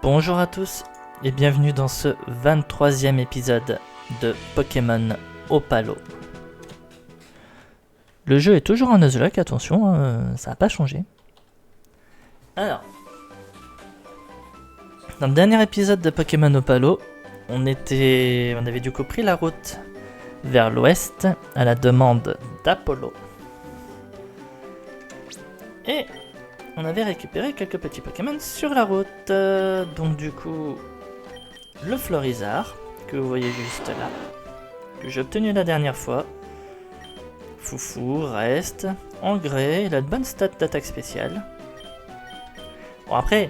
Bonjour à tous et bienvenue dans ce 23e épisode de Pokémon Opalo. Le jeu est toujours en Nuzlocke, attention, ça n'a pas changé. Alors, dans le dernier épisode de Pokémon Opalo, on avait du coup pris la route vers l'ouest à la demande d'Apollo. Et on avait récupéré quelques petits Pokémon sur la route. Donc du coup, le Florizard, que vous voyez juste là, que j'ai obtenu la dernière fois. Foufou reste en grès, il a de bonnes stats d'attaque spéciale. Bon après,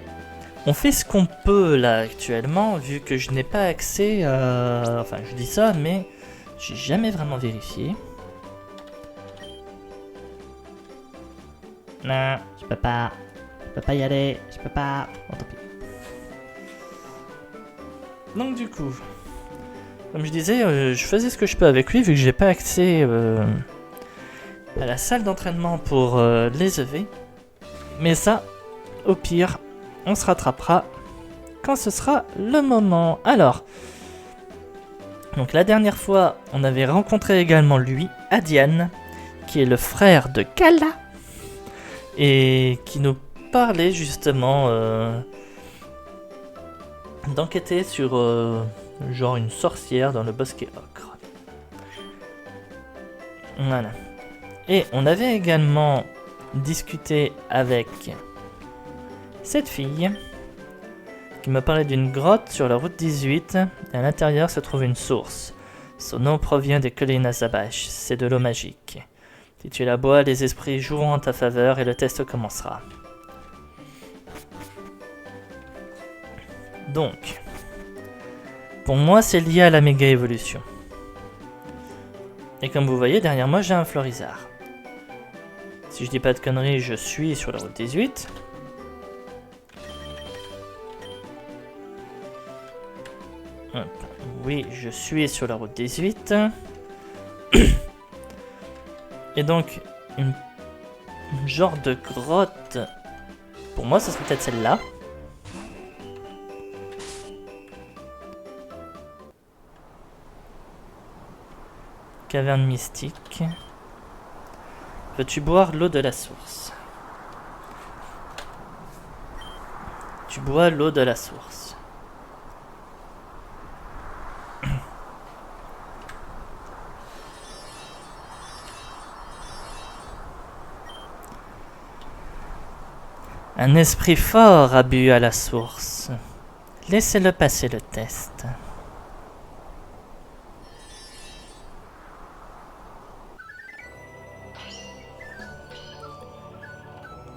on fait ce qu'on peut là actuellement, vu que je n'ai pas accès à... Enfin je dis ça, mais j'ai jamais vraiment vérifié. Non, je peux pas y aller, je peux pas. Bon, tant pis. Donc du coup, comme je disais, je faisais ce que je peux avec lui vu que j'ai pas accès à la salle d'entraînement pour les EV. Mais ça, au pire, on se rattrapera quand ce sera le moment. Alors, donc la dernière fois, on avait rencontré également lui, Adiane, qui est le frère de Kala, et qui nous parlait justement d'enquêter sur genre une sorcière dans le bosquet ocre. Voilà. Et on avait également discuté avec cette fille qui me parlait d'une grotte sur la route 18 et à l'intérieur se trouve une source. Son nom provient des collines Azabache, c'est de l'eau magique. Si tu la bois, les esprits joueront en ta faveur et le test commencera. Donc, pour moi c'est lié à la méga évolution. Et comme vous voyez, derrière moi j'ai un Florizard. Si je dis pas de conneries, je suis sur la route 18. Hop. Oui, je suis sur la route 18. Et donc, une genre de grotte. Pour moi, ça serait peut-être celle-là. Caverne mystique. Veux-tu boire l'eau de la source? Tu bois l'eau de la source. Un esprit fort a bu à la source. Laissez-le passer le test.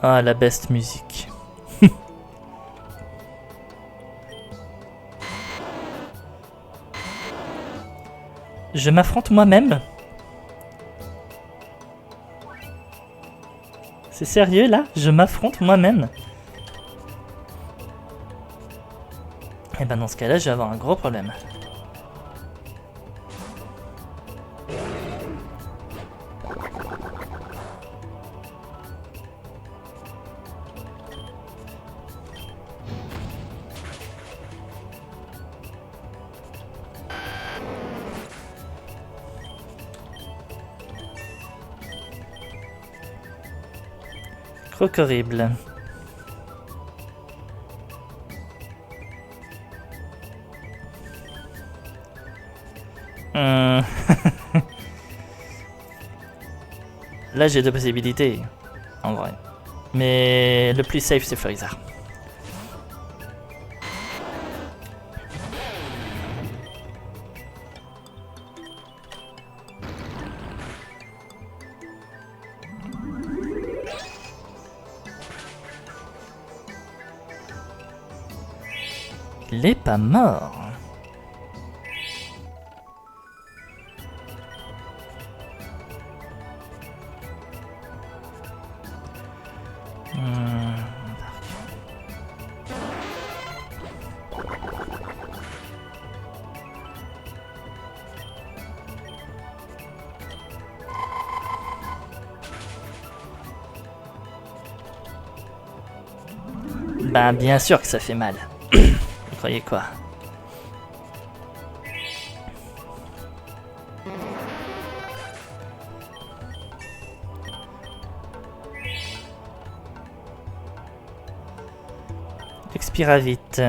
Ah, la best musique. Je m'affronte moi-même? C'est sérieux là? Je m'affronte moi-même? Et ben dans ce cas-là, je vais avoir un gros problème. Crocorrible. Là j'ai deux possibilités, en vrai. Mais le plus safe c'est Florizard. Il est pas mort. Bah bien sûr que ça fait mal. Vous croyez quoi? Expira vite.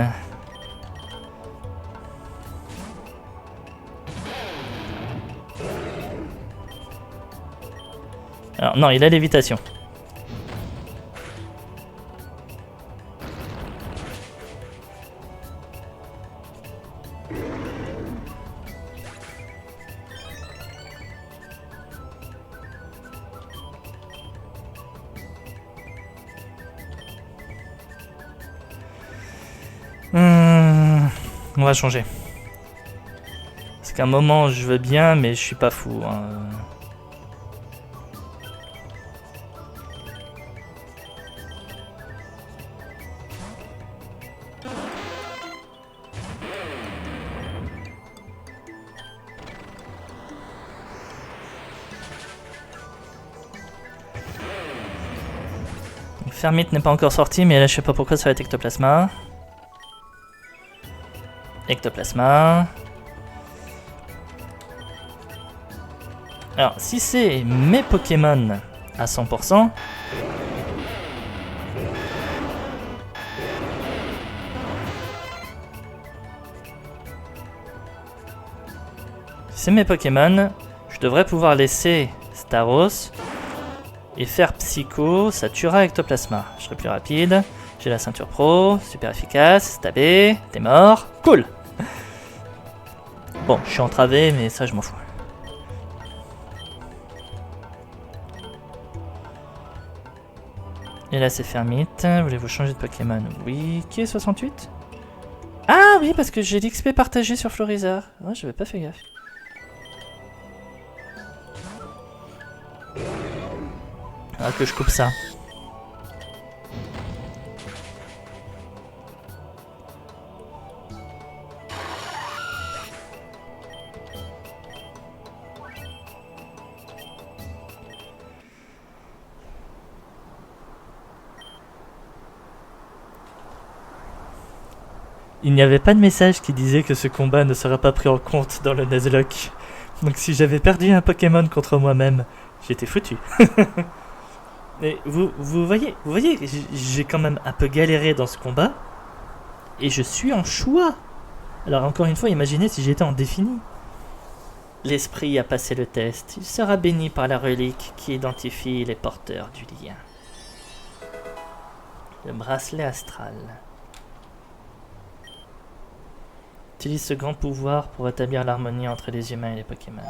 Alors non, il a l'évitation. On va changer. Parce qu'à un moment je veux bien, mais je suis pas fou. Hein. Fermite n'est pas encore sorti, mais là je sais pas pourquoi ça va être Ectoplasma. Ectoplasma. Alors, si c'est mes Pokémon à 100%, si c'est mes Pokémon, je devrais pouvoir laisser Staros et faire Psycho, ça tuera Ectoplasma. Je serai plus rapide. J'ai la ceinture pro, super efficace, stabé, t'es mort, cool. Bon, je suis entravé, mais ça je m'en fous. Et là c'est Fermite, voulez-vous changer de Pokémon? Oui, qui est 68? Ah oui, parce que j'ai l'XP partagé sur Florizard. Ouais, j'avais pas fait gaffe. Ah, que je coupe ça. Il n'y avait pas de message qui disait que ce combat ne sera pas pris en compte dans le Nuzlocke. Donc si j'avais perdu un Pokémon contre moi-même, j'étais foutu. Mais vous voyez, j'ai quand même un peu galéré dans ce combat. Et je suis en choix. Alors encore une fois, imaginez si j'étais en défini. L'esprit a passé le test. Il sera béni par la relique qui identifie les porteurs du lien. Le bracelet astral. Utilise ce grand pouvoir pour établir l'harmonie entre les humains et les Pokémon.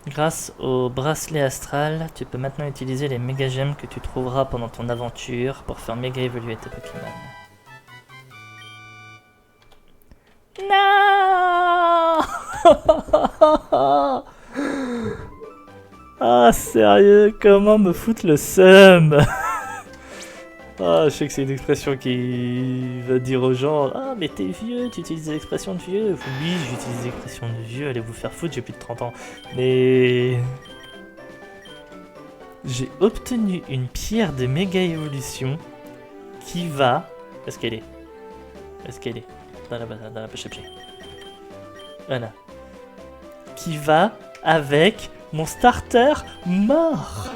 Grâce au bracelet astral, tu peux maintenant utiliser les méga gemmes que tu trouveras pendant ton aventure pour faire méga évoluer tes Pokémon. Non. Ah sérieux, comment me foutre le seum? Ah, je sais que c'est une expression qui va dire aux gens: ah, mais t'es vieux, tu utilises des expressions de vieux. Oui, j'utilise des expressions de vieux, allez vous faire foutre, j'ai plus de 30 ans. Mais. J'ai obtenu une pierre de méga évolution qui va. Où est-ce qu'elle est? Où est-ce qu'elle est? Dans la poche à pied. Voilà. Qui va avec mon starter mort.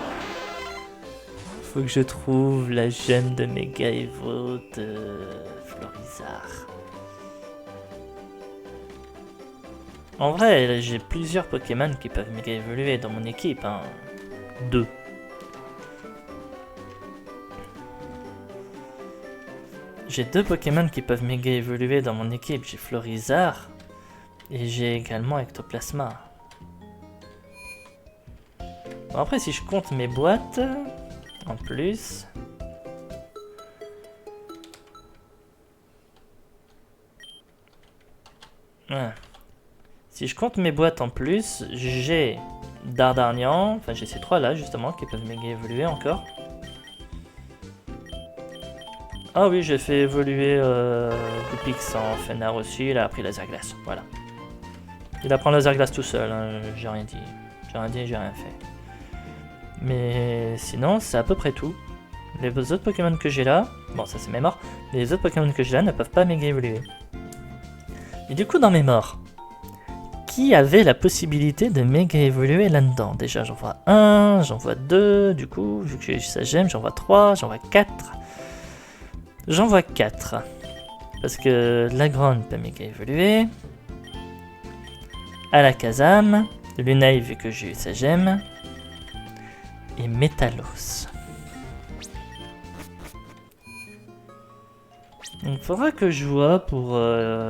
Faut que je trouve la gemme de méga Evo de Florizard. En vrai, j'ai plusieurs Pokémon qui peuvent méga évoluer dans mon équipe. Hein. 2. J'ai 2 Pokémon qui peuvent méga évoluer dans mon équipe. J'ai Florizard et j'ai également Ectoplasma. Bon, après, si je compte mes boîtes. En plus, ouais. Si je compte mes boîtes en plus, j'ai Dardarnian, enfin j'ai ces 3 là justement qui peuvent méga évoluer encore. Ah oui, j'ai fait évoluer Goupix en Fenard aussi, il a appris laser glace, voilà. Il apprend laser glace tout seul, hein, j'ai rien dit, j'ai rien fait. Mais sinon, c'est à peu près tout. Les autres Pokémon que j'ai là, bon ça c'est mes morts, mais les autres Pokémon que j'ai là ne peuvent pas méga évoluer. Et du coup dans mes morts, qui avait la possibilité de méga évoluer là-dedans? Déjà j'en vois 1, j'en vois 2, du coup vu que j'ai ça j'aime, j'en vois 3, j'en vois 4. J'en vois 4. Parce que Lagron peut méga évoluer. Alakazam, Lunai vu que j'ai eu sa gemme. Et Métalos. Donc il faudra que je vois pour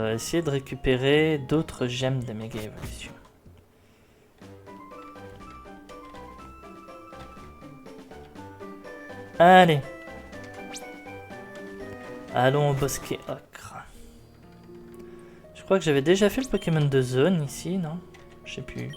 essayer de récupérer d'autres gemmes de méga évolution. Allez. Allons au bosquet ocre. Je crois que j'avais déjà fait le Pokémon de zone ici, non? Je sais plus.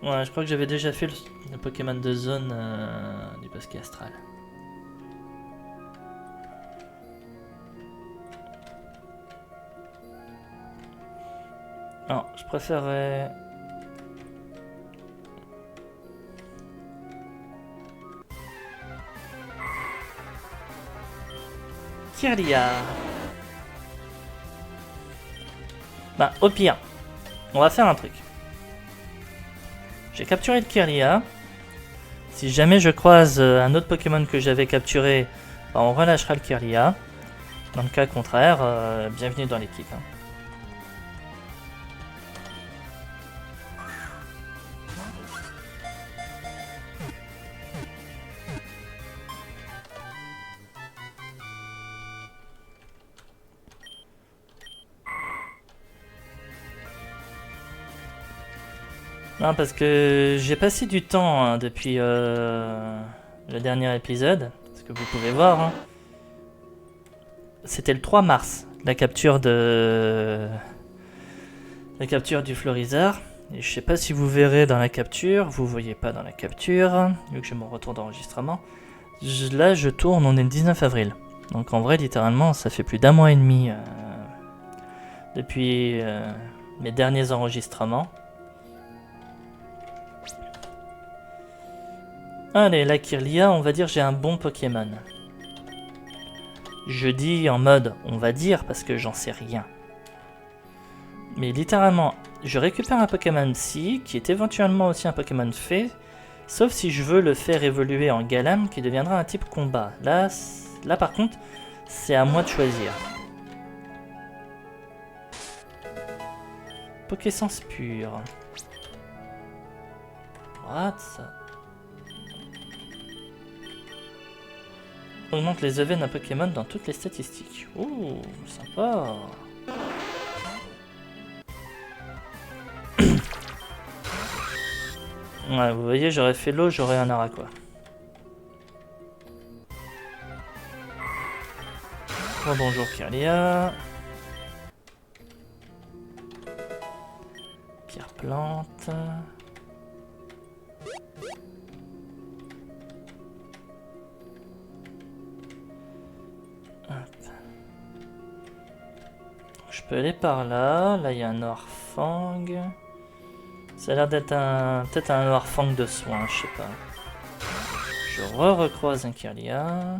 Ouais, je crois que j'avais déjà fait le Pokémon de zone du bosquet astral. Non, je préférerais... Kirlia. Bah, au pire, on va faire un truc. J'ai capturé le Kirlia. Si jamais je croise un autre Pokémon que j'avais capturé, bah, on relâchera le Kirlia. Dans le cas contraire, bienvenue dans l'équipe. Hein. Non, parce que j'ai passé du temps hein, depuis le dernier épisode, ce que vous pouvez voir. Hein. C'était le 3 mars, la capture du Florizard. Et je sais pas si vous verrez dans la capture, vous voyez pas dans la capture, vu que j'ai mon retour d'enregistrement. Là, je tourne, on est le 19 avril. Donc en vrai, littéralement, ça fait plus d'un mois et demi depuis mes derniers enregistrements. Allez, la Kirlia, on va dire j'ai un bon Pokémon. Je dis en mode on va dire parce que j'en sais rien. Mais littéralement, je récupère un Pokémon Psy qui est éventuellement aussi un Pokémon Fée, sauf si je veux le faire évoluer en Galam qui deviendra un type combat. Là par contre, c'est à moi de choisir. Pokésens pur. What ça? Augmente les EV d'un Pokémon dans toutes les statistiques. Ouh, sympa. Ouais, vous voyez, j'aurais fait l'eau, j'aurais un Araquois. Oh, bonjour Kirlia. Pierre plante. Je peux aller par là. Là, il y a un Noirfang. Ça a l'air d'être peut-être un Noirfang de soin, je sais pas. Je recroise un Kirlia.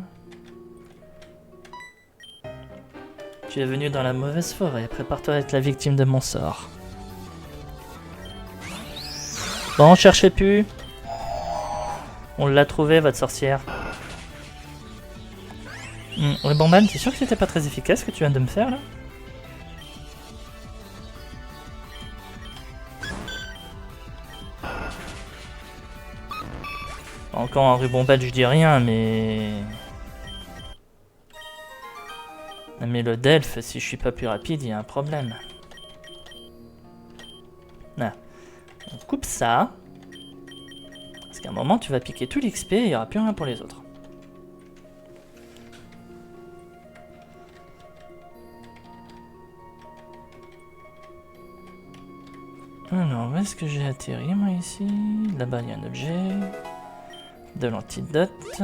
Tu es venu dans la mauvaise forêt. Prépare-toi à être la victime de mon sort. Bon, cherchez plus. On l'a trouvé, votre sorcière. Ouais, Bomban, t'es sûr que c'était pas très efficace ce que tu viens de me faire là? Encore un Rubombat, je dis rien, mais... Mais le Delph, si je suis pas plus rapide, il y a un problème. Ah. On coupe ça. Parce qu'à un moment, tu vas piquer tout l'XP et il n'y aura plus rien pour les autres. Alors, où est-ce que j'ai atterri, moi, ici? Là-bas, il y a un objet. De l'antidote.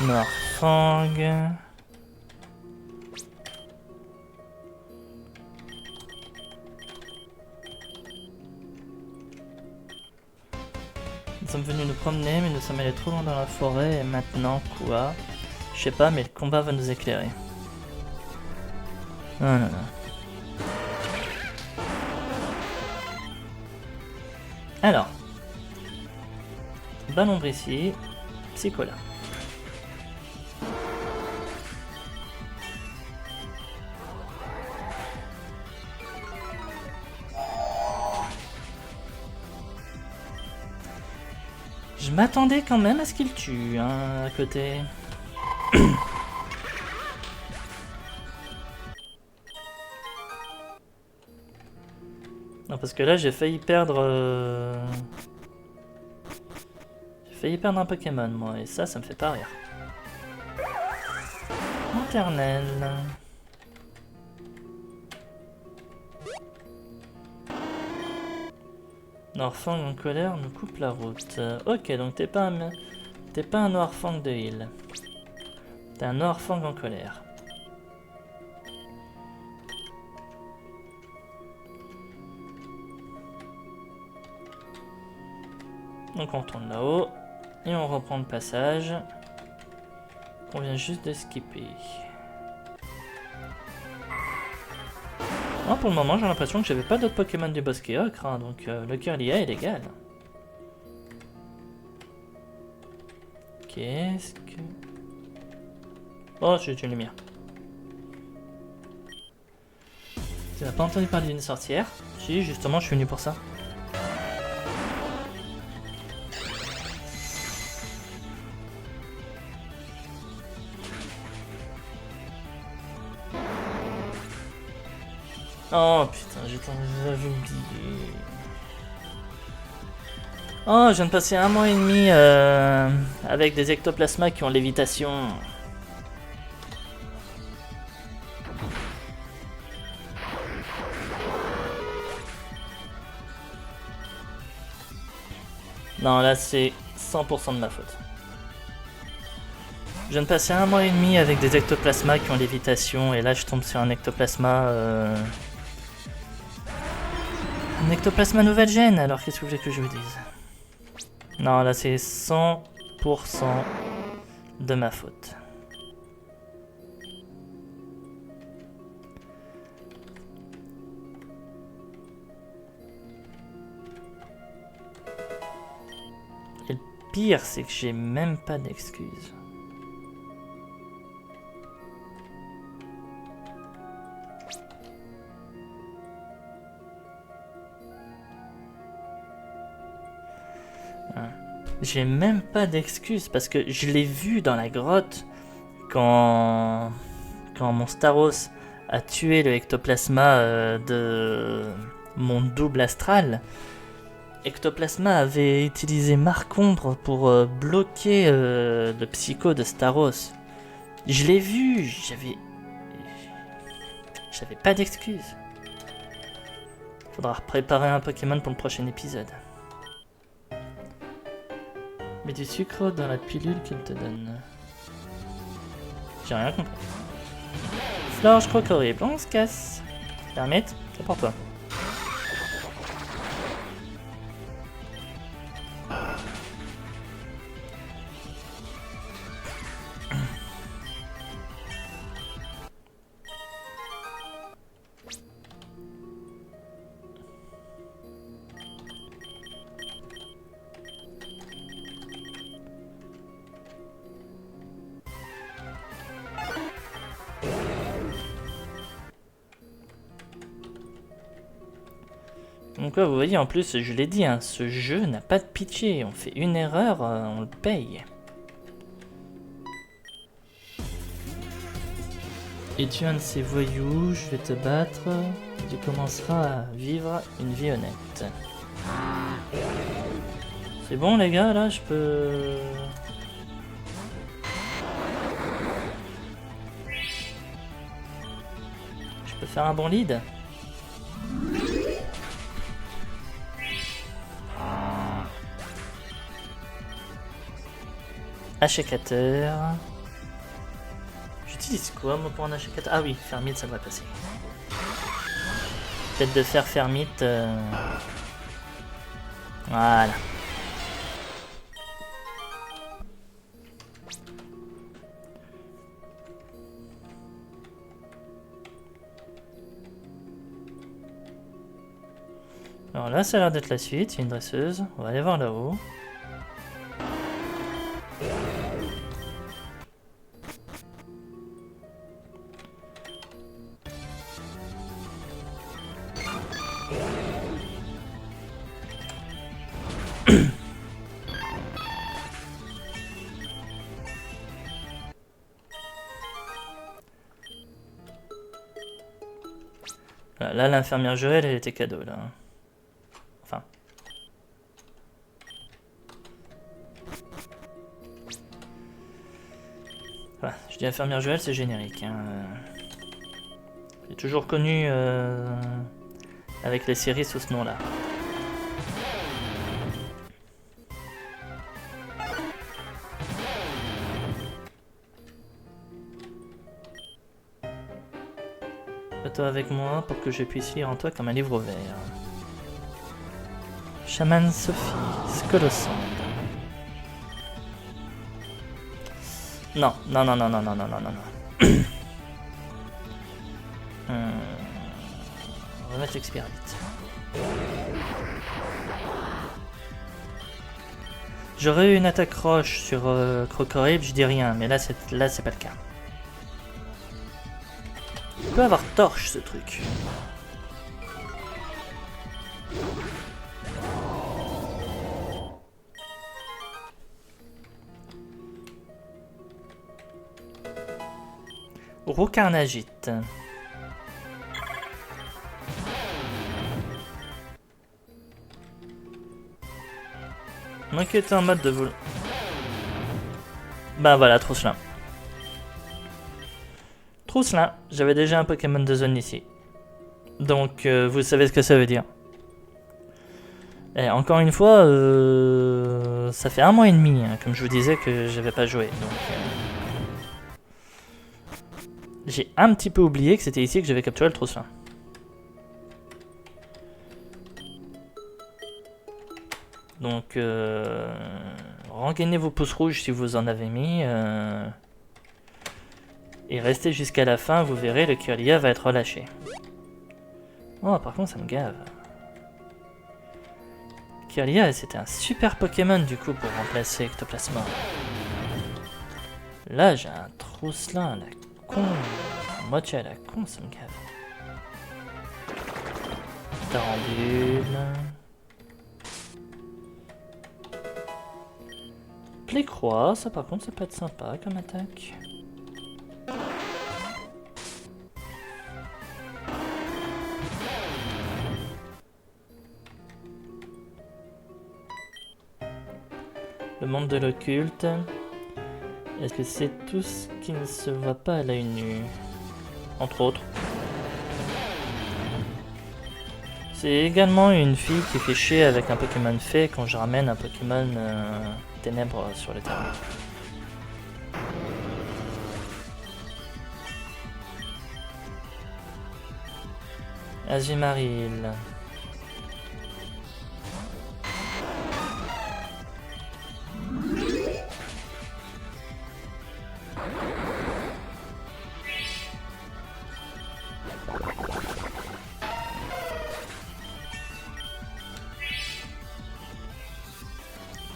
Noirfang. Nous sommes venus nous promener, mais nous sommes allés trop loin dans la forêt, et maintenant, quoi? Je sais pas, mais le combat va nous éclairer. Oh là là. Alors. Ballon ici. Psycho là. Je m'attendais quand même à ce qu'il tue, hein, à côté. Non, parce que là, j'ai failli perdre... J'ai failli perdre un Pokémon, moi, et ça me fait pas rire. Maternelle. Noirfang en colère nous coupe la route. Ok, donc t'es pas un Noirfang de heal. T'es un Noirfang en colère. Donc on tourne là-haut. Et on reprend le passage. On vient juste de skipper. Alors pour le moment, j'ai l'impression que j'avais pas d'autres Pokémon du bosquet ocre, hein, donc le Kirlia est légal. Qu'est-ce que... Oh, j'ai une lumière. Tu n'as pas entendu parler d'une sorcière? Si, justement, je suis venu pour ça. Oh putain, j'avais oublié. Oh, je viens de passer 1 mois et demi avec des ectoplasmas qui ont lévitation. Non, là c'est 100% de ma faute. Je viens de passer 1 mois et demi avec des ectoplasmas qui ont lévitation et là je tombe sur un ectoplasma... Un ectoplasma nouvelle gène, alors qu'est-ce que vous voulez que je vous dise? Non, là c'est 100% de ma faute. Et le pire, c'est que j'ai même pas d'excuses. J'ai même pas d'excuses parce que je l'ai vu dans la grotte quand mon Staros a tué le ectoplasma de mon double astral. Ectoplasma avait utilisé Marc-Ombre pour bloquer le psycho de Staros. Je l'ai vu, j'avais pas d'excuses. Faudra préparer un Pokémon pour le prochain épisode. Mets du sucre dans la pilule qu'il te donne. J'ai rien compris. Flore, je crois qu'horrible. On se casse. Permette, c'est pour toi. Donc là, vous voyez, en plus, je l'ai dit, hein, ce jeu n'a pas de pitié. On fait une erreur, on le paye. Es-tu un de ces voyous? Je vais te battre. Et tu commenceras à vivre une vie honnête. C'est bon, les gars, là, je peux... Je peux faire un bon lead? Achécateur. J'utilise quoi moi pour en acheter 4? Ah oui, Fermite ça devrait passer. Peut-être de faire Fermite. Voilà. Alors là, ça a l'air d'être la suite. Il y a une dresseuse. On va aller voir là-haut. Là, l'infirmière Joël, elle était cadeau, là. Enfin. Voilà, je dis infirmière Joël, c'est générique. Hein. J'ai toujours connu avec les séries sous ce nom-là. Toi avec moi pour que je puisse lire en toi comme un livre ouvert. Chaman Sophie, Scolosand. Non, non, non, non, non, non, non, non, non. On va mettre l'expert vite. J'aurais eu une attaque roche sur Crocorib, je dis rien, mais là c'est pas le cas. Il peut avoir torche ce truc. Roucarnagite. Moi qui étais en mode de vol. Bah voilà, Trousselin. Trousselin, j'avais déjà un Pokémon de zone ici. Donc vous savez ce que ça veut dire. Et encore une fois, ça fait 1 mois et demi, hein, comme je vous disais, que j'avais pas joué. Donc j'ai un petit peu oublié que c'était ici que j'avais capturé le Trousselin. Donc rengainez vos pouces rouges si vous en avez mis. Et restez jusqu'à la fin, vous verrez, le Kirlia va être relâché. Oh, par contre, ça me gave. Kirlia, c'était un super Pokémon du coup pour remplacer Ectoplasma. Là, j'ai un Trousselin à la con. Moitié à la con, ça me gave. Tarambule. Plécroix, ça par contre, ça peut être sympa comme attaque. Le monde de l'occulte. Est-ce que c'est tout ce qui ne se voit pas à l'œil nu? Entre autres. C'est également une fille qui fait chier avec un Pokémon fée quand je ramène un Pokémon ténèbres sur le terrain. Azumarill.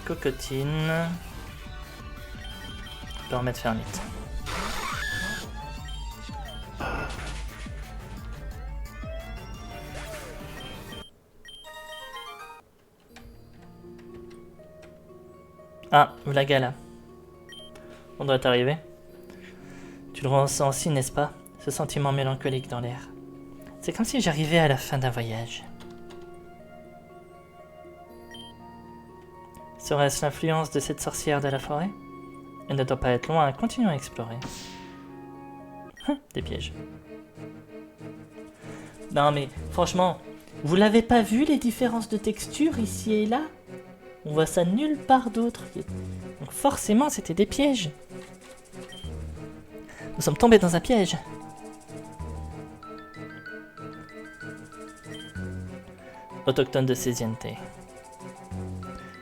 Cocotine. Je peux remettre Fermite. Ah, la gala. On doit arriver. Tu le ressens aussi, n'est-ce pas? Ce sentiment mélancolique dans l'air. C'est comme si j'arrivais à la fin d'un voyage. Serait-ce l'influence de cette sorcière de la forêt? Elle ne doit pas être loin, continuons à explorer. Des pièges. Non mais, franchement, vous l'avez pas vu les différences de texture ici et là? On voit ça nulle part d'autre. Donc forcément, c'était des pièges. Nous sommes tombés dans un piège. Autochtone de Césiente.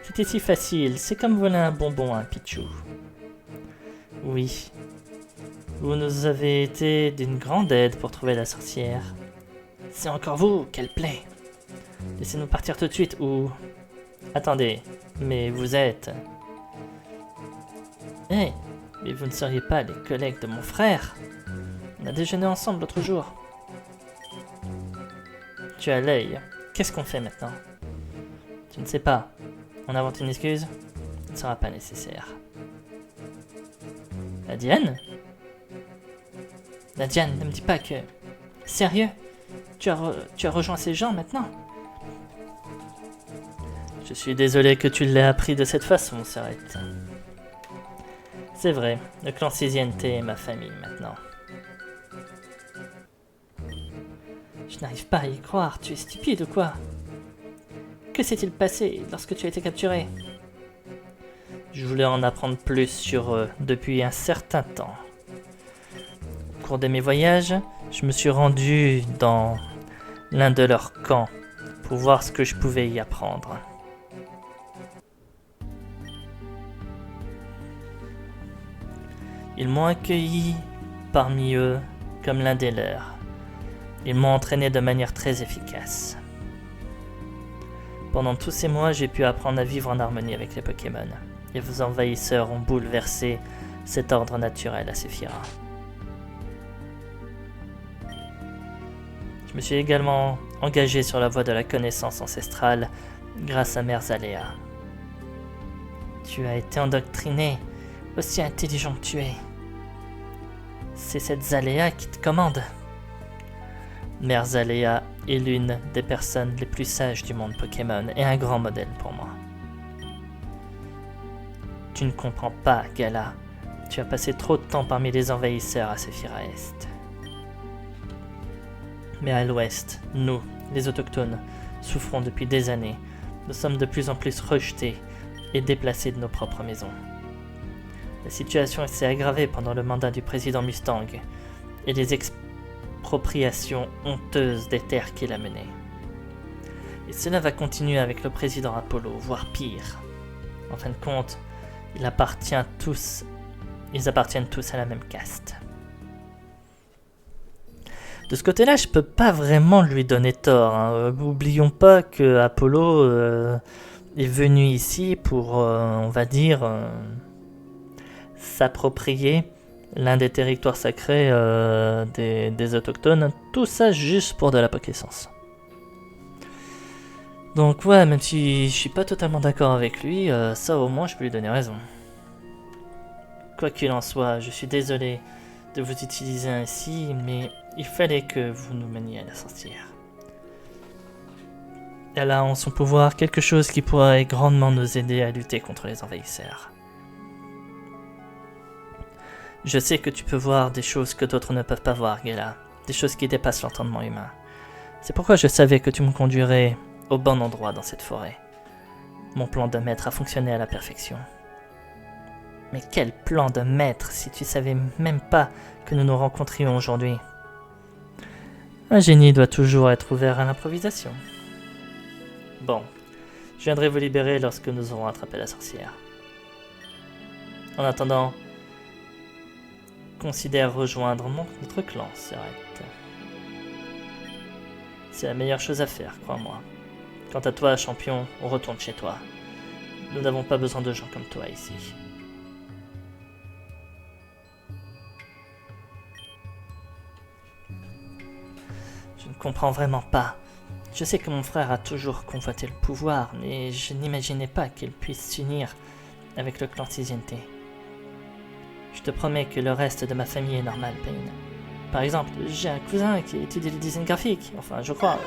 C'était si facile, c'est comme voler un bonbon à un Pichou. Oui. Vous nous avez été d'une grande aide pour trouver la sorcière. C'est encore vous, qu'elle plaît. Laissez-nous partir tout de suite ou... Attendez, mais vous êtes... Eh, mais vous ne seriez pas les collègues de mon frère? On a déjeuné ensemble l'autre jour. Tu as l'œil. Qu'est-ce qu'on fait maintenant? Je ne sais pas. On invente une excuse? Ce ne sera pas nécessaire. La Diane? La Diane, ne me dis pas que... Sérieux? Tu as rejoint ces gens maintenant? Je suis désolé que tu l'aies appris de cette façon, Serette. C'est vrai, le clan Césiente est ma famille maintenant. Je n'arrive pas à y croire, tu es stupide ou quoi? Que s'est-il passé lorsque tu as été capturé? Je voulais en apprendre plus sur eux depuis un certain temps. Au cours de mes voyages, je me suis rendu dans l'un de leurs camps pour voir ce que je pouvais y apprendre. Ils m'ont accueilli parmi eux comme l'un des leurs. Ils m'ont entraîné de manière très efficace. Pendant tous ces mois, j'ai pu apprendre à vivre en harmonie avec les Pokémon. Et vos envahisseurs ont bouleversé cet ordre naturel à Séphira. Je me suis également engagé sur la voie de la connaissance ancestrale grâce à Mère Zalea. Tu as été endoctriné, aussi intelligent que tu es. C'est cette Zalea qui te commande. Mère Zalea est l'une des personnes les plus sages du monde Pokémon et un grand modèle pour moi. Tu ne comprends pas, Gala. Tu as passé trop de temps parmi les envahisseurs à Séphira Est. Mais à l'ouest, nous, les autochtones, souffrons depuis des années. Nous sommes de plus en plus rejetés et déplacés de nos propres maisons. La situation s'est aggravée pendant le mandat du président Mustang et les expropriations honteuses des terres qu'il a menées. Et cela va continuer avec le président Apollo, voire pire. En fin de compte, ils appartiennent tous à la même caste. De ce côté-là, je peux pas vraiment lui donner tort. Hein. N'oublions pas que Apollo est venu ici pour, on va dire, s'approprier l'un des territoires sacrés des autochtones. Tout ça juste pour de la Pokéessence. Donc ouais, même si je suis pas totalement d'accord avec lui, ça au moins je peux lui donner raison. Quoi qu'il en soit, je suis désolé de vous utiliser ainsi, mais il fallait que vous nous meniez à la sorcière. Elle a en son pouvoir quelque chose qui pourrait grandement nous aider à lutter contre les envahisseurs. Je sais que tu peux voir des choses que d'autres ne peuvent pas voir, Gela, des choses qui dépassent l'entendement humain. C'est pourquoi je savais que tu me conduirais au bon endroit dans cette forêt. Mon plan de maître a fonctionné à la perfection. Mais quel plan de maître si tu savais même pas que nous nous rencontrions aujourd'hui? Un génie doit toujours être ouvert à l'improvisation. Bon, je viendrai vous libérer lorsque nous aurons attrapé la sorcière. En attendant, considère rejoindre notre clan, Serette. C'est la meilleure chose à faire, crois-moi. Quant à toi, champion, on retourne chez toi. Nous n'avons pas besoin de gens comme toi ici. Je ne comprends vraiment pas. Je sais que mon frère a toujours convoité le pouvoir, mais je n'imaginais pas qu'il puisse s'unir avec le clan Césiente. Je te promets que le reste de ma famille est normal, Payne. Par exemple, j'ai un cousin qui étudie le design graphique, enfin je crois.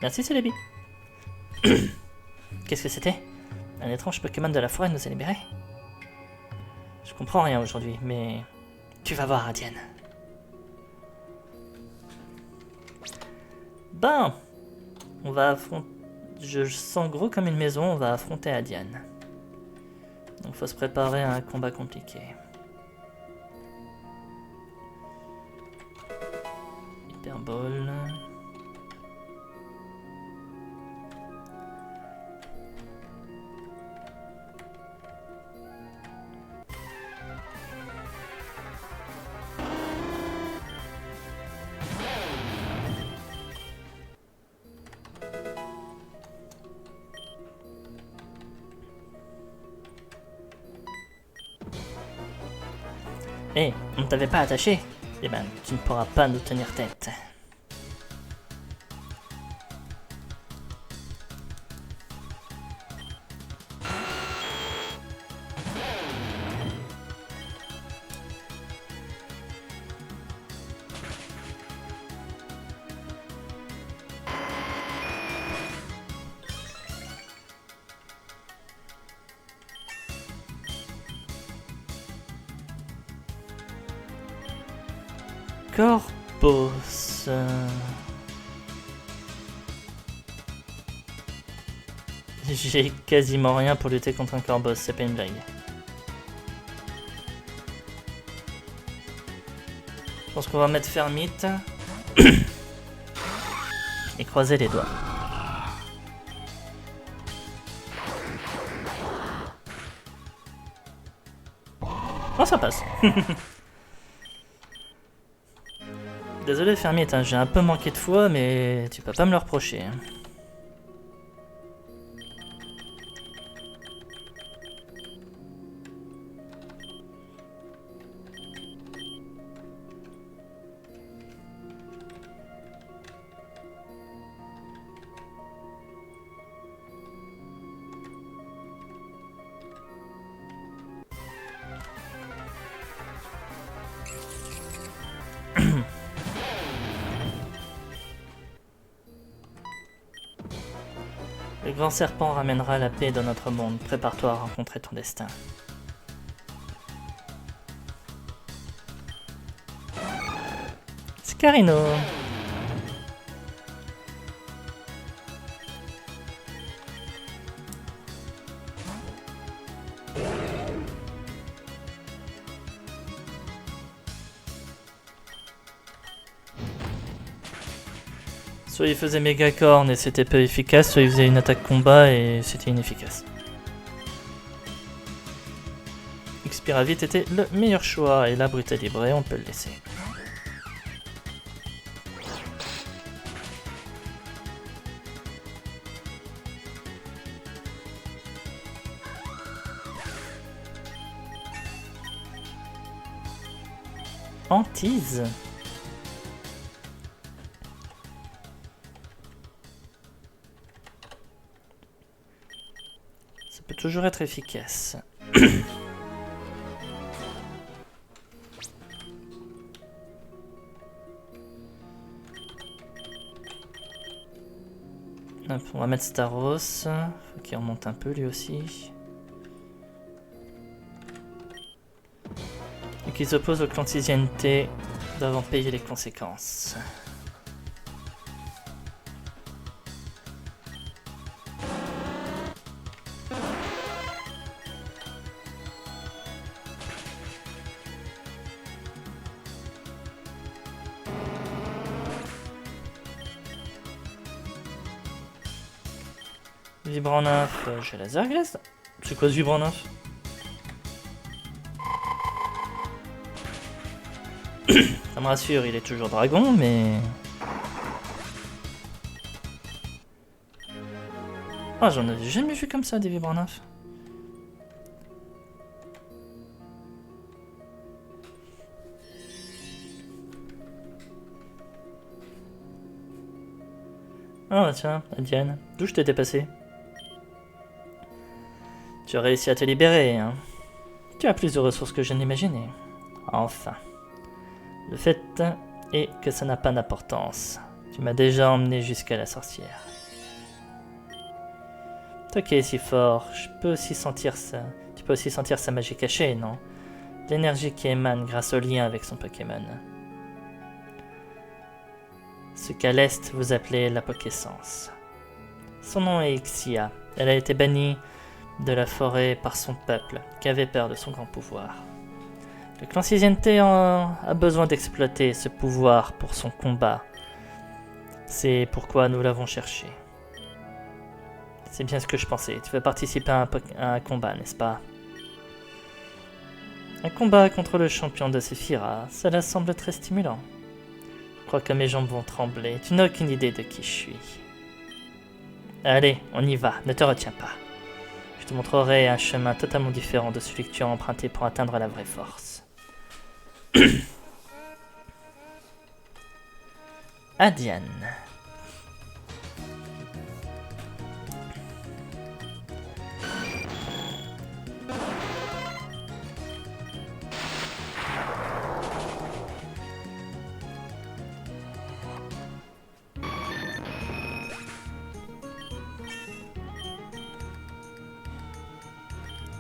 Merci Celebi. Qu'est-ce que c'était? Un étrange Pokémon de la forêt nous a libérés? Je comprends rien aujourd'hui, mais tu vas voir, Adienne. Ben, on va affronter... Je sens gros comme une maison, on va affronter Adiane. Donc faut se préparer à un combat compliqué. Hyperbole. Hé, on ne t'avait pas attaché? Eh ben, tu ne pourras pas nous tenir tête. Corpus. J'ai quasiment rien pour lutter contre un Corpus, c'est pas une blague. Je pense qu'on va mettre Fermite et croiser les doigts. Oh, ça passe. Désolé Fermite, hein, j'ai un peu manqué de foi, mais tu peux pas me le reprocher. Le grand serpent ramènera la paix dans notre monde. Prépare-toi à rencontrer ton destin. Scarino. Soit il faisait méga corne et c'était peu efficace, soit il faisait une attaque combat et c'était inefficace. Expiravite était le meilleur choix et là Brutalibré, on peut le laisser. Hantise. Ça peut toujours être efficace. Hop, on va mettre Staros. Faut qu'il remonte un peu lui aussi. Et qui s'oppose au clan Tiziente doivent en payer les conséquences. Vibrant 9, j'ai laser glace. C'est quoi ce vibrant 9? Ça me rassure, il est toujours dragon, mais... Ah, j'en avais jamais vu comme ça, des vibrants 9. Ah, tiens, Diane, d'où je t'étais passé? Tu as réussi à te libérer, hein? Tu as plus de ressources que je n'imaginais. Enfin. Le fait est que ça n'a pas d'importance. Tu m'as déjà emmené jusqu'à la sorcière. Toi qui es si fort, je peux aussi sentir ça. Tu peux aussi sentir sa magie cachée, non? L'énergie qui émane grâce au lien avec son Pokémon. Ce qu'à l'Est vous appelez la Pokéessence. Son nom est Ixia. Elle a été bannie de la forêt par son peuple, qui avait peur de son grand pouvoir. Le clan Siziente a besoin d'exploiter ce pouvoir pour son combat. C'est pourquoi nous l'avons cherché. C'est bien ce que je pensais. Tu veux participer à un combat, n'est-ce pas? Un combat contre le champion de Sephira, cela semble très stimulant. Je crois que mes jambes vont trembler. Tu n'as aucune idée de qui je suis. Allez, on y va, ne te retiens pas. Je te montrerai un chemin totalement différent de celui que tu as emprunté pour atteindre la vraie force. Adiane.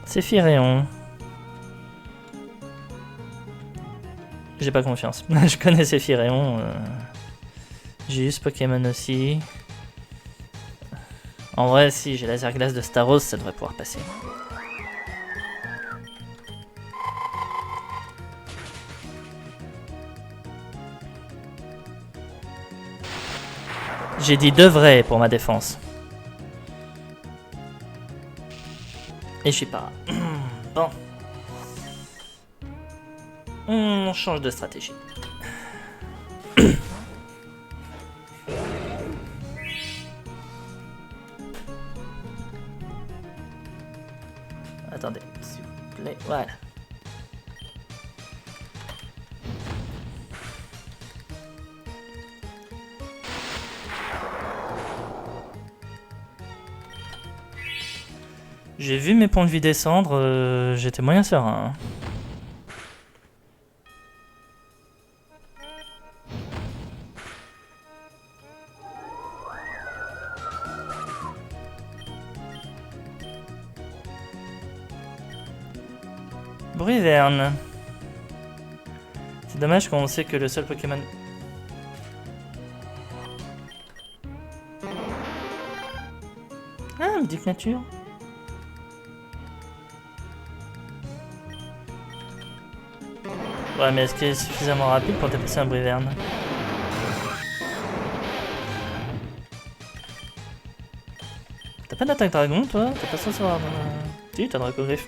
C'est Firéon. J'ai pas confiance. Je connais Sephiréon. J'ai eu ce Pokémon aussi. En vrai, si j'ai laser glace de Staros, ça devrait pouvoir passer. J'ai dit devrait pour ma défense. Et je suis pas. Bon. On change de stratégie. Attendez, s'il vous plaît. Voilà. J'ai vu mes points de vie descendre, j'étais moyen serein. Briverne. C'est dommage qu'on sait que le seul Pokémon... Ah, Mythique Nature. Ouais, mais est-ce qu'il est suffisamment rapide pour dépasser un Briverne? T'as pas d'attaque dragon, toi? T'as pas ça sur... Si, t'as Dracogriffe.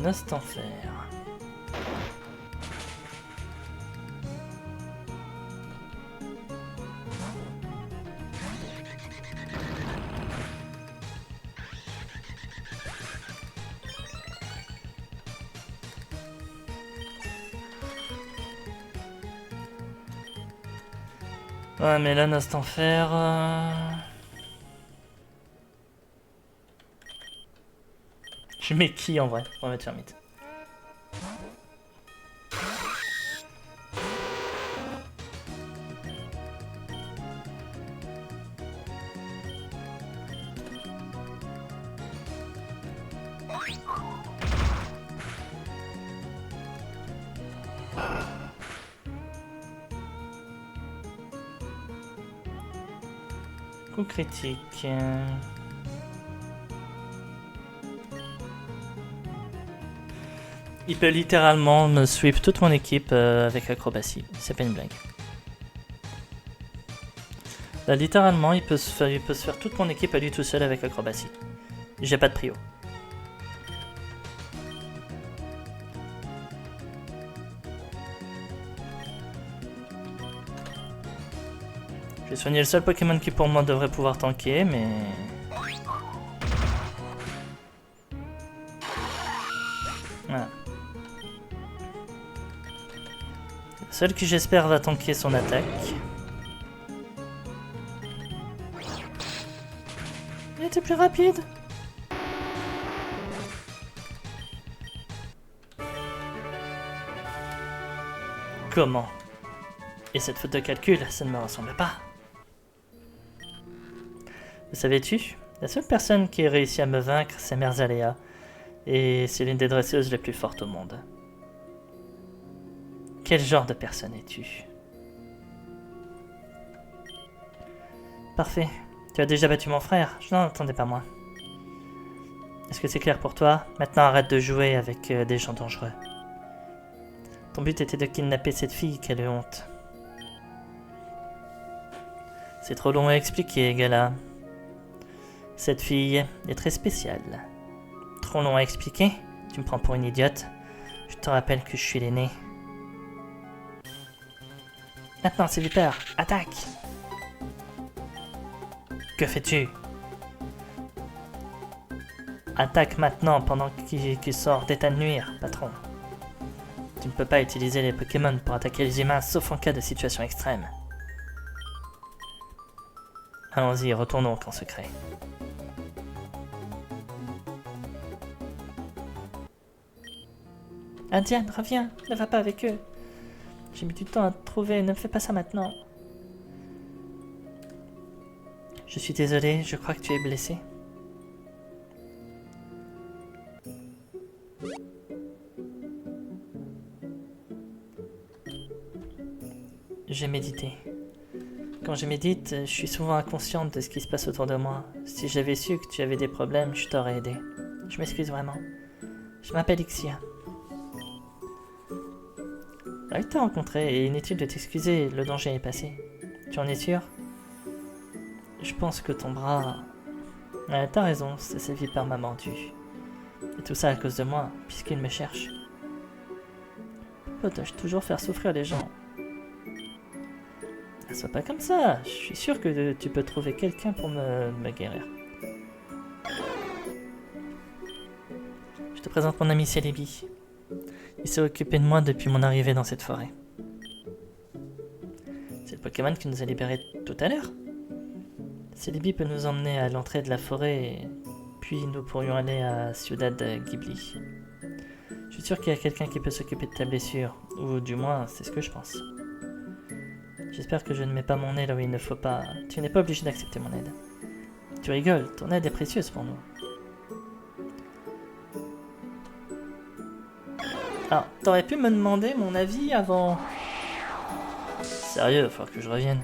Nostanfer. Ouais, mais là, Nostanfer... Je mets qui en vrai? On va mettre Hermite. Coup critique. Il peut littéralement me sweep toute mon équipe avec acrobatie. C'est pas une blague. Là, littéralement, il peut se faire toute mon équipe à lui tout seul avec acrobatie. J'ai pas de prio. Je vais soigner le seul Pokémon qui pour moi devrait pouvoir tanker, mais... Voilà. Le seul qui j'espère va tanker son attaque. Il était plus rapide. Comment? Et cette faute de calcul, ça ne me ressemble pas. Le savais-tu? La seule personne qui ait réussi à me vaincre, c'est Merzalea. Et c'est l'une des dresseuses les plus fortes au monde. Quel genre de personne es-tu? Parfait. Tu as déjà battu mon frère, je n'en attendais pas moins. Est-ce que c'est clair pour toi? Maintenant arrête de jouer avec des gens dangereux. Ton but était de kidnapper cette fille, quelle honte. C'est trop long à expliquer, Gala. Cette fille est très spéciale. Trop long à expliquer? Tu me prends pour une idiote? Je te rappelle que je suis l'aîné. Maintenant, c'est Viper, attaque! Que fais-tu? Attaque maintenant pendant qu'il sort d'état de nuire, patron. Tu ne peux pas utiliser les Pokémon pour attaquer les humains sauf en cas de situation extrême. Allons-y, retournons au camp secret. Ah Diane, reviens, ne va pas avec eux. J'ai mis du temps à te trouver, ne me fais pas ça maintenant. Je suis désolé, je crois que tu es blessé. J'ai médité. Quand je médite, je suis souvent inconsciente de ce qui se passe autour de moi. Si j'avais su que tu avais des problèmes, je t'aurais aidé. Je m'excuse vraiment. Je m'appelle Ixia. J'arrive de te rencontrer et inutile de t'excuser, le danger est passé. Tu en es sûr? Je pense que ton bras... Ouais, t'as raison, ces vipères m'a mordu. Et tout ça à cause de moi, puisqu'il me cherche. Pourquoi dois-je toujours faire souffrir les gens? Sois pas comme ça, je suis sûr que tu peux trouver quelqu'un pour me guérir. Je te présente mon ami Celebi. Il s'est occupé de moi depuis mon arrivée dans cette forêt. C'est le Pokémon qui nous a libérés tout à l'heure. Celebi peut nous emmener à l'entrée de la forêt, puis nous pourrions aller à Ciudad Ghibli. Je suis sûr qu'il y a quelqu'un qui peut s'occuper de ta blessure, ou du moins, c'est ce que je pense. J'espère que je ne mets pas mon nez là où il ne faut pas. Tu n'es pas obligé d'accepter mon aide. Tu rigoles, ton aide est précieuse pour nous. Alors, t'aurais pu me demander mon avis avant... Sérieux, il va falloir que je revienne.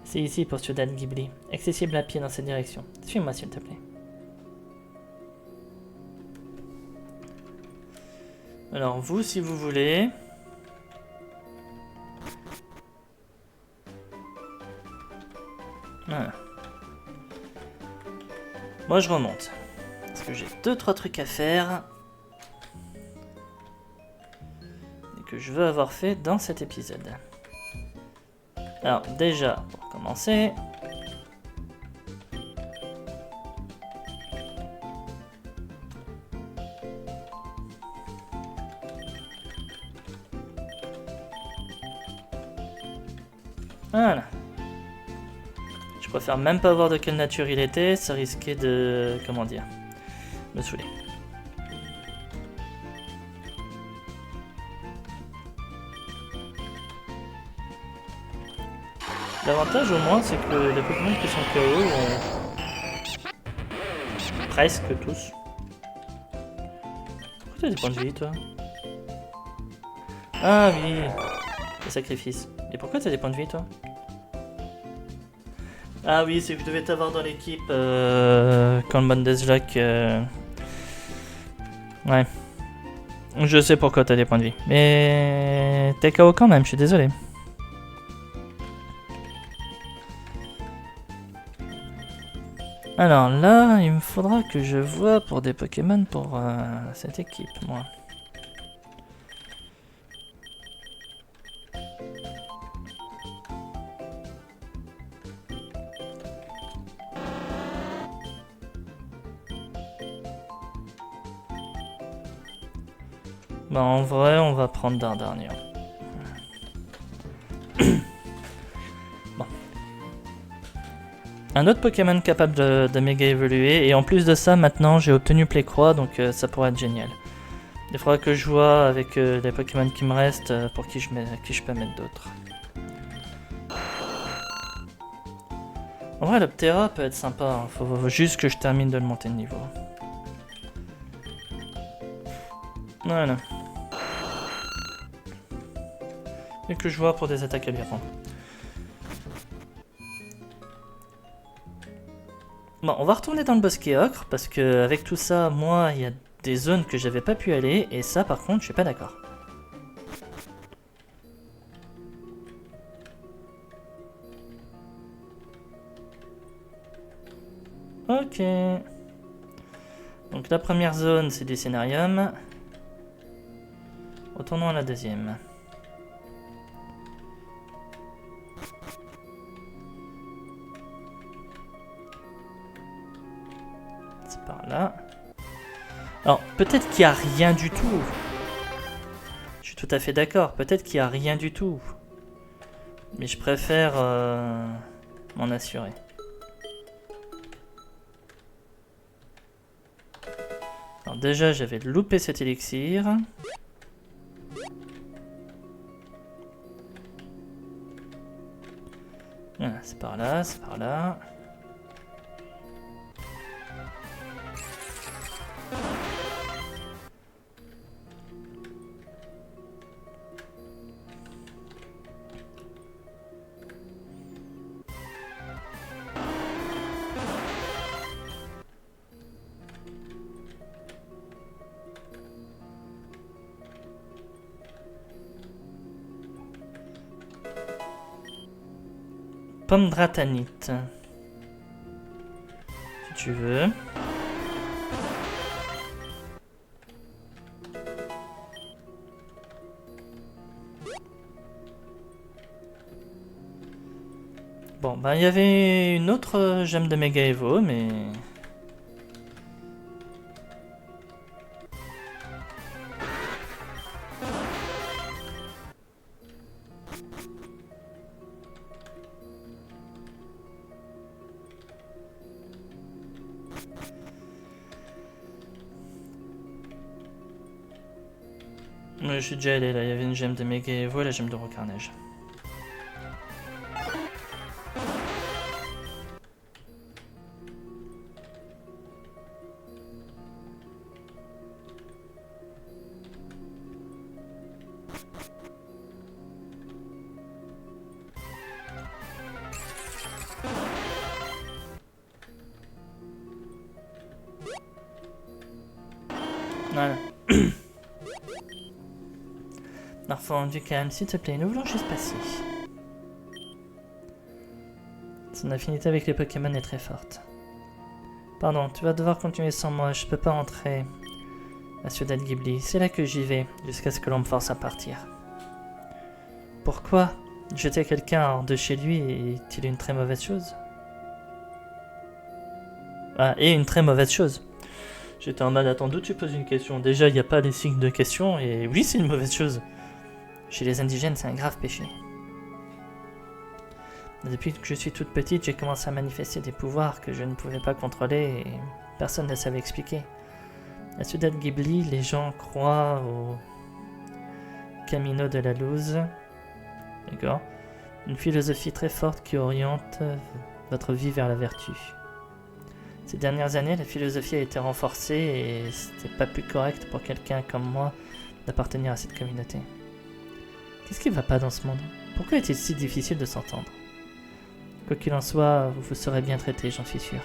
C'est ici pour Ciudad Ghibli, accessible à pied dans cette direction. Suis-moi s'il te plaît. Alors vous, si vous voulez... Voilà. Moi je remonte. Parce que j'ai 2-3 trucs à faire. Et que je veux avoir fait dans cet épisode. Alors déjà, pour commencer... Voilà. Je préfère même pas voir de quelle nature il était, ça risquait de... comment dire... me saouler. L'avantage au moins c'est que les Pokémon qui sont KO ont... presque tous. Pourquoi t'as des points de vie toi? Ah oui, le sacrifice. Et pourquoi t'as des points de vie toi? Ah oui, c'est que je devais t'avoir dans l'équipe quand le mode Deathlock... Ouais. Je sais pourquoi t'as des points de vie. Mais t'es KO quand même, je suis désolé. Alors là, il me faudra que je vois pour des Pokémon pour cette équipe, moi. Bah en vrai, on va prendre Dardarnia. Bon. Un autre Pokémon capable de méga évoluer, et en plus de ça, maintenant j'ai obtenu Plécroix, donc ça pourrait être génial. Il faudra que je vois avec les Pokémon qui me restent pour qui je peux mettre d'autres. En vrai, l'Optera peut être sympa, hein. Faut juste que je termine de le monter de niveau. Voilà. Et que je vois pour des attaques à lui rendre. Bon, on va retourner dans le bosquet ocre, parce que avec tout ça, moi, il y a des zones que j'avais pas pu aller, et ça, par contre, je suis pas d'accord. Ok. Donc la première zone, c'est des scénariums. Retournons à la deuxième. C'est par là. Alors, peut-être qu'il n'y a rien du tout. Je suis tout à fait d'accord. Peut-être qu'il n'y a rien du tout. Mais je préfère m'en assurer. Alors déjà, j'avais loupé cet élixir. Voilà, c'est par là, c'est par là. Pomme dratanite. Si tu veux. Bon, bah il y avait une autre gemme de Mega Evo, mais... Je suis déjà allé là, il y avait une gemme de Mega Evo et la gemme de Rocarnage. Voilà. Narfon du calme, s'il te plaît, nous voulons juste passer. Son affinité avec les Pokémon est très forte. Pardon, tu vas devoir continuer sans moi, je peux pas entrer à Ciudad Ghibli. C'est là que j'y vais, jusqu'à ce que l'on me force à partir. Pourquoi jeter quelqu'un hors de chez lui est-il une très mauvaise chose? Ah, et une très mauvaise chose. J'étais en mode, attends, d'où tu poses une question? Déjà, il n'y a pas les signes de question, et oui, c'est une mauvaise chose. Chez les indigènes, c'est un grave péché. Depuis que je suis toute petite, j'ai commencé à manifester des pouvoirs que je ne pouvais pas contrôler et personne ne savait expliquer. À Ciudad Ghibli, les gens croient au Camino de la Luz. D'accord. Une philosophie très forte qui oriente votre vie vers la vertu. Ces dernières années, la philosophie a été renforcée et c'était pas plus correct pour quelqu'un comme moi d'appartenir à cette communauté. Qu'est-ce qui va pas dans ce monde? Pourquoi est-il si difficile de s'entendre? Quoi qu'il en soit, vous serez bien traité, j'en suis sûr.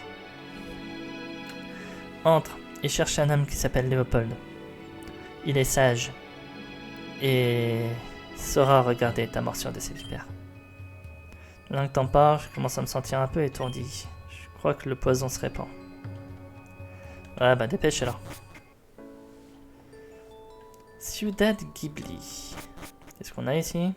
Entre et cherche un homme qui s'appelle Léopold. Il est sage et saura regarder ta morsure de ses vipères. Maintenant que t'en parles, je commence à me sentir un peu étourdi. Je crois que le poison se répand. Ouais, bah dépêche alors. Ciudad Ghibli. Qu'est-ce qu'on a ici?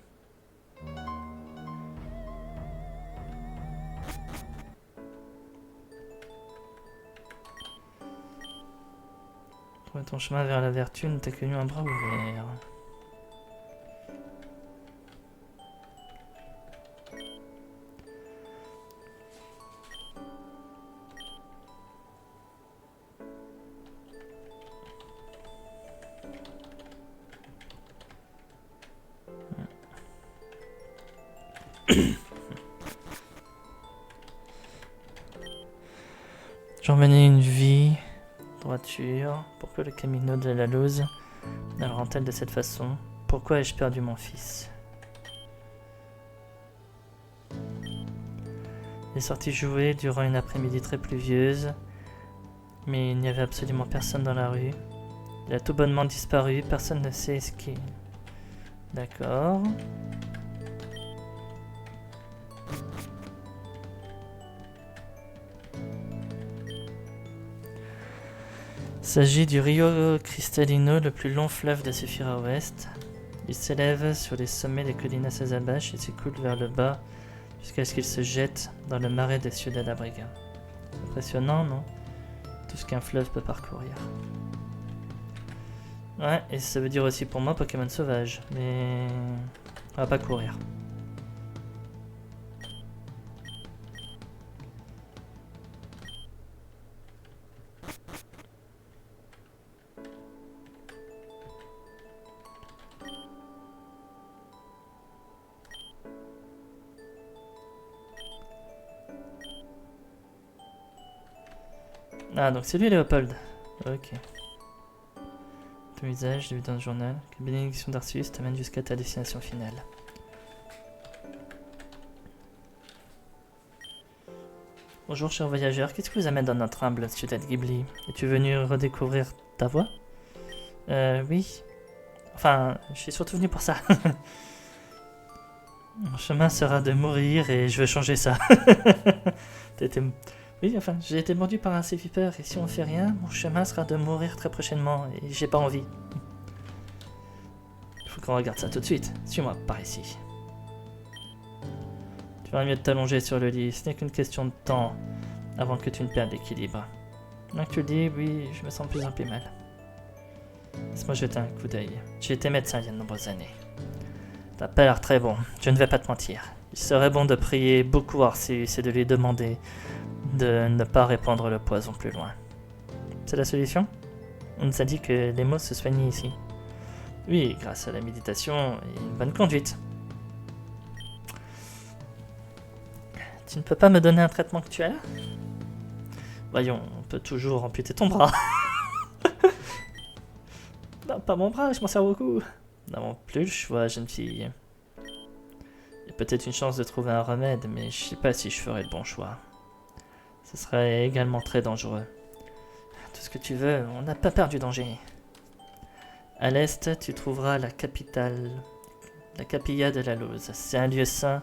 Trouver ton chemin vers la vertu ne t'a connu un bras ouvert. J'en menais une vie, droiture. Pourquoi le Camino de la Luz me rend-elle de cette façon? Pourquoi ai-je perdu mon fils? J'ai sorti jouer durant une après-midi très pluvieuse, mais il n'y avait absolument personne dans la rue. Il a tout bonnement disparu, personne ne sait ce qui... D'accord. Il s'agit du Rio Cristalino, le plus long fleuve de Séphira Ouest. Il s'élève sur les sommets des collines Azabache et s'écoule vers le bas jusqu'à ce qu'il se jette dans le marais de Ciudad Abrega. Impressionnant, non? Tout ce qu'un fleuve peut parcourir. Ouais, et ça veut dire aussi pour moi Pokémon sauvage, mais on va pas courir. Ah, donc c'est lui Léopold. Ok. Ton visage, j'ai vu dans le journal. Que bénédiction d'Arceus t'amène jusqu'à ta destination finale. Bonjour cher voyageur, qu'est-ce qui vous amène dans notre humble Ciudad Ghibli? Es-tu venu redécouvrir ta voix? Oui. Enfin, je suis surtout venu pour ça. Mon chemin sera de mourir et je veux changer ça. Oui, enfin, j'ai été mordu par un Sévipeur et si on fait rien, mon chemin sera de mourir très prochainement et j'ai pas envie. Il faut qu'on regarde ça tout de suite. Suis-moi par ici. Tu ferais mieux de t'allonger sur le lit, ce n'est qu'une question de temps avant que tu ne perdes l'équilibre. Maintenant que tu le dis, oui, je me sens de plus en plus mal. Laisse-moi jeter un coup d'œil. J'ai été médecin il y a de nombreuses années. T'as pas l'air très bon, je ne vais pas te mentir. Il serait bon de prier beaucoup Arceus et de lui demander de ne pas répandre le poison plus loin. C'est la solution? On nous a dit que les maux se soignaient ici. Oui, grâce à la méditation et une bonne conduite. Tu ne peux pas me donner un traitement que tu as là? Voyons, on peut toujours amputer ton bras. Non, pas mon bras, je m'en sers beaucoup. Nous n'avons plus le choix, jeune fille. Il y a peut-être une chance de trouver un remède, mais je sais pas si je ferai le bon choix. Ce serait également très dangereux. Tout ce que tu veux, on n'a pas peur du danger. À l'est, tu trouveras la capitale, la Capilla de la Luz. C'est un lieu saint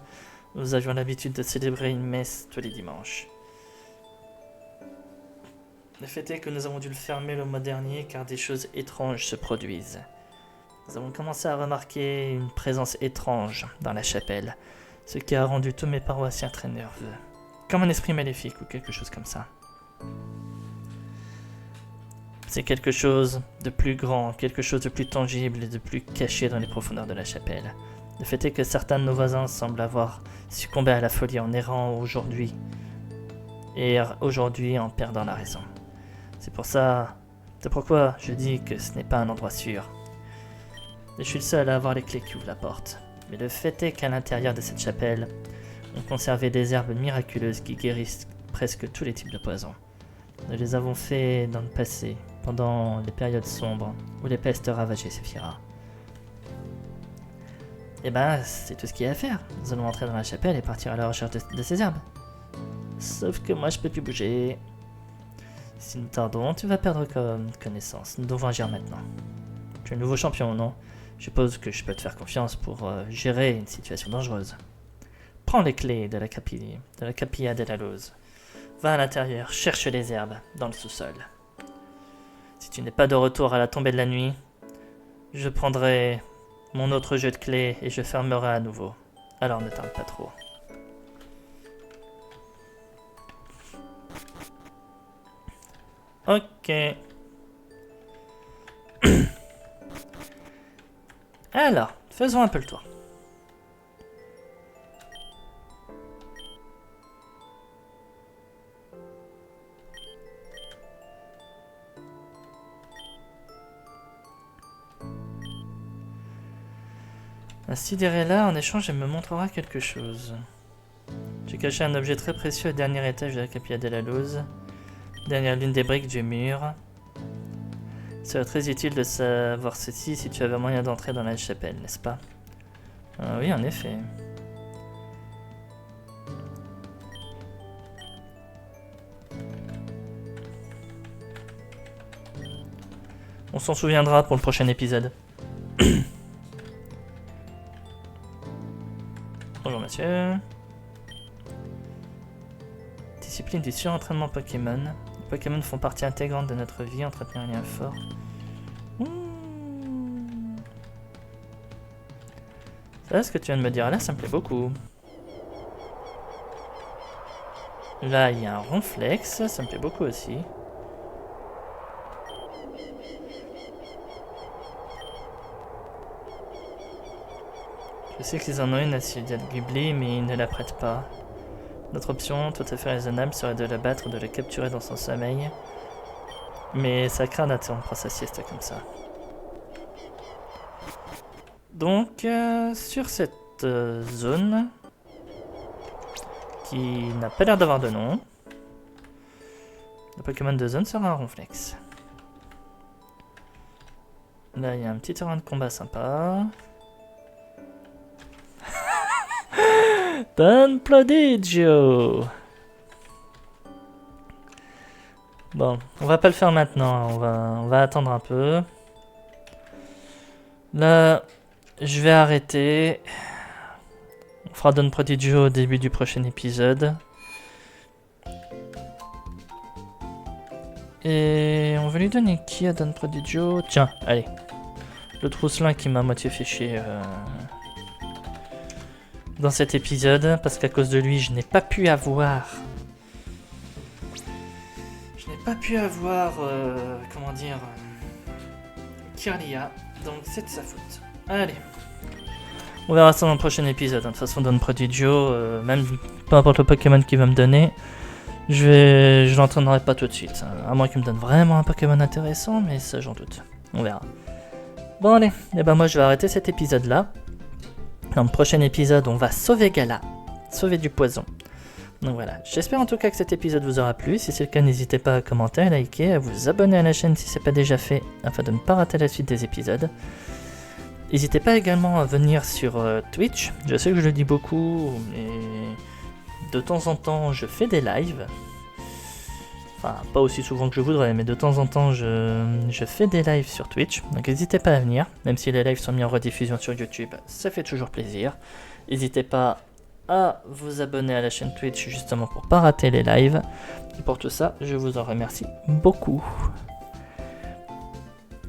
où nous avions l'habitude de célébrer une messe tous les dimanches. Le fait est que nous avons dû le fermer le mois dernier car des choses étranges se produisent. Nous avons commencé à remarquer une présence étrange dans la chapelle, ce qui a rendu tous mes paroissiens très nerveux. Comme un esprit maléfique ou quelque chose comme ça. C'est quelque chose de plus grand, quelque chose de plus tangible et de plus caché dans les profondeurs de la chapelle. Le fait est que certains de nos voisins semblent avoir succombé à la folie en errant aujourd'hui. Et aujourd'hui en perdant la raison. C'est pourquoi je dis que ce n'est pas un endroit sûr. Je suis le seul à avoir les clés qui ouvrent la porte. Mais le fait est qu'à l'intérieur de cette chapelle, on conservait des herbes miraculeuses qui guérissent presque tous les types de poisons. Nous les avons fait dans le passé, pendant les périodes sombres où les pestes ravageaient Séphira. Et ben, c'est tout ce qu'il y a à faire. Nous allons entrer dans la chapelle et partir à la recherche de ces herbes. Sauf que moi je peux plus bouger. Si nous tardons, tu vas perdre connaissance. Nous devons agir maintenant. Tu es un nouveau champion, non? Je suppose que je peux te faire confiance pour gérer une situation dangereuse. Prends les clés de la Capilla de la Luz. Va à l'intérieur, cherche les herbes dans le sous-sol. Si tu n'es pas de retour à la tombée de la nuit, je prendrai mon autre jeu de clés et je fermerai à nouveau. Alors ne tarde pas trop. Ok. Alors, faisons un peu le tour. Sidérez-la, en échange elle me montrera quelque chose. J'ai caché un objet très précieux au dernier étage de la Capilla de la Luz, derrière l'une des briques du mur. Il serait très utile de savoir ceci si tu avais moyen d'entrer dans la chapelle, n'est-ce pas? Oui, en effet. On s'en souviendra pour le prochain épisode. Bonjour monsieur. Discipline du surentraînement Pokémon. Les Pokémon font partie intégrante de notre vie, entretenir un lien fort. Ça, ce que tu viens de me dire là, ça me plaît beaucoup. Là, il y a un ronflex, ça me plaît beaucoup aussi. Je sais qu'ils en ont une à Ciudad Ghibli, mais ils ne la prêtent pas. Notre option, tout à fait raisonnable, serait de la battre ou de la capturer dans son sommeil. Mais ça craint d'interrompre sa sieste comme ça. Donc, sur cette zone, qui n'a pas l'air d'avoir de nom, le Pokémon de zone sera un ronflex. Là, il y a un petit terrain de combat sympa. Don Prodigio. Bon, on va pas le faire maintenant, on va attendre un peu. Là, je vais arrêter. On fera Don Prodigio au début du prochain épisode. Et on va lui donner qui à Don Prodigio? Tiens, allez. Le trousselin qui m'a moitié fait chier dans cet épisode, parce qu'à cause de lui, je n'ai pas pu avoir... comment dire... Kirlia, donc c'est de sa faute. Allez. On verra ça dans le prochain épisode. De toute façon, Don Prodigio, même peu importe le Pokémon qu'il va me donner, je l'entraînerai pas tout de suite. À moins qu'il me donne vraiment un Pokémon intéressant, mais ça j'en doute. On verra. Bon allez, et ben moi je vais arrêter cet épisode là. Dans le prochain épisode, on va sauver Gala, sauver du poison. Donc voilà, j'espère en tout cas que cet épisode vous aura plu. Si c'est le cas, n'hésitez pas à commenter, à liker, à vous abonner à la chaîne si ce n'est pas déjà fait, afin de ne pas rater la suite des épisodes. N'hésitez pas également à venir sur Twitch. Je sais que je le dis beaucoup, mais de temps en temps, je fais des lives. Enfin, pas aussi souvent que je voudrais, mais de temps en temps, je fais des lives sur Twitch. Donc n'hésitez pas à venir, même si les lives sont mis en rediffusion sur YouTube, ça fait toujours plaisir. N'hésitez pas à vous abonner à la chaîne Twitch, justement pour pas rater les lives. Et pour tout ça, je vous en remercie beaucoup.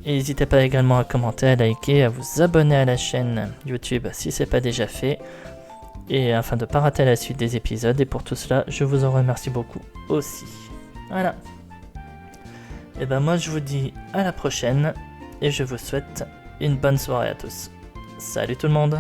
Et n'hésitez pas également à commenter, à liker, à vous abonner à la chaîne YouTube si c'est pas déjà fait. Et afin de ne pas rater la suite des épisodes. Et pour tout cela, je vous en remercie beaucoup aussi. Voilà. Et ben moi je vous dis à la prochaine et je vous souhaite une bonne soirée à tous. Salut tout le monde!